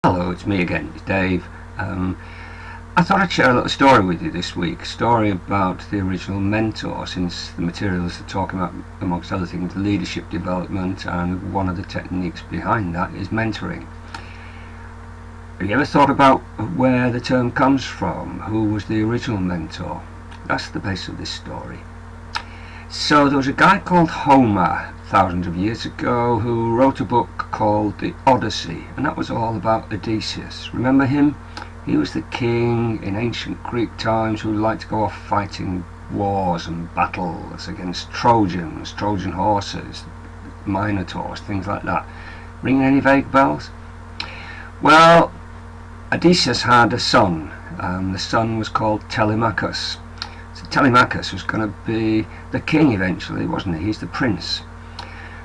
Hello, it's me again, it's Dave. I thought I'd share a little story with you this week. A story about the original mentor, since the materials are talking about, amongst other things, leadership development, and one of the techniques behind that is mentoring. Have you ever thought about where the term comes from? Who was the original mentor? That's the base of this story. So there was a guy called Homer thousands of years ago who wrote a book called the Odyssey, and that was all about Odysseus. Remember him? He was the king in ancient Greek times who liked to go off fighting wars and battles against Trojans, Trojan horses, Minotaurs, things like that. Ringing any vague bells? Well, Odysseus had a son. The son was called Telemachus. So Telemachus was going to be the king eventually, wasn't he? He's the prince.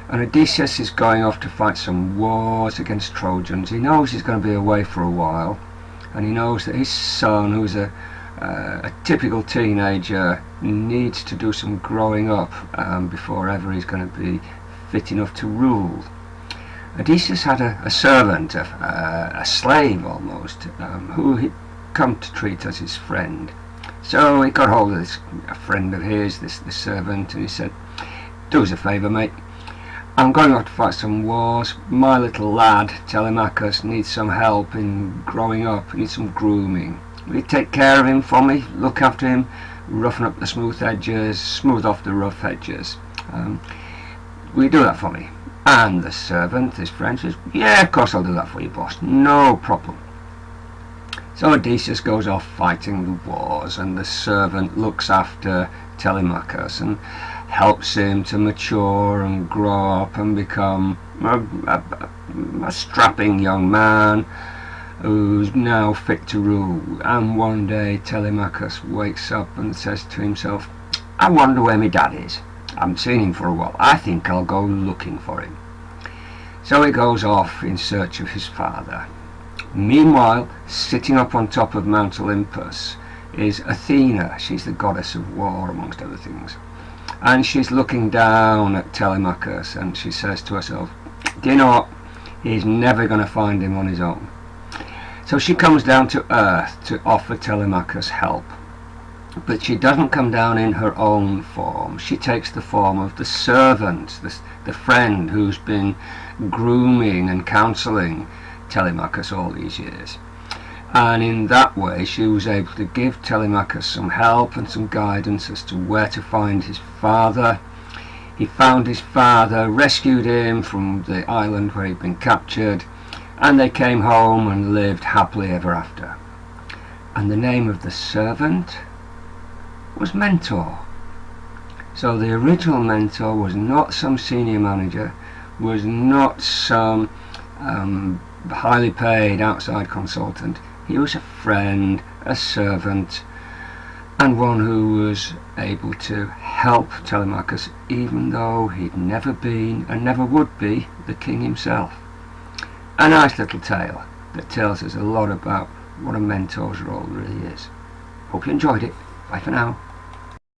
And Odysseus is going off to fight some wars against Trojans. He knows he's going to be away for a while, and he knows that his son, who's a typical teenager, needs to do some growing up before ever he's going to be fit enough to rule. Odysseus had a servant, a slave almost, who he'd come to treat as his friend. So he got hold of a friend of his, this servant, and he said, "Do us a favour, mate. I'm going off to fight some wars. My little lad, Telemachus, needs some help in growing up. He needs some grooming. Will you take care of him for me? Look after him, roughen up the smooth edges, smooth off the rough edges. Will you do that for me?" And the servant, his friend, says, "Yeah, of course I'll do that for you, boss. No problem." So Odysseus goes off fighting the wars, and the servant looks after Telemachus and helps him to mature and grow up and become a strapping young man who's now fit to rule. And one day Telemachus wakes up and says to himself, "I wonder where my dad is. I haven't seen him for a while. I think I'll go looking for him." So he goes off in search of his father. Meanwhile, sitting up on top of Mount Olympus is Athena. She's the goddess of war, amongst other things. And she's looking down at Telemachus, and she says to herself, "Do you know what? He's never going to find him on his own." So she comes down to earth to offer Telemachus help. But she doesn't come down in her own form. She takes the form of the servant, the friend who's been grooming and counselling Telemachus all these years. And in that way she was able to give Telemachus some help and some guidance as to where to find his father. He found his father, rescued him from the island where he'd been captured, and they came home and lived happily ever after. And the name of the servant was Mentor. So the original mentor was not some senior manager, was not some highly paid outside consultant. He was a friend, a servant, and one who was able to help Telemachus, even though he'd never been and never would be the king himself. A nice little tale that tells us a lot about what a mentor's role really is. Hope you enjoyed it. Bye for now.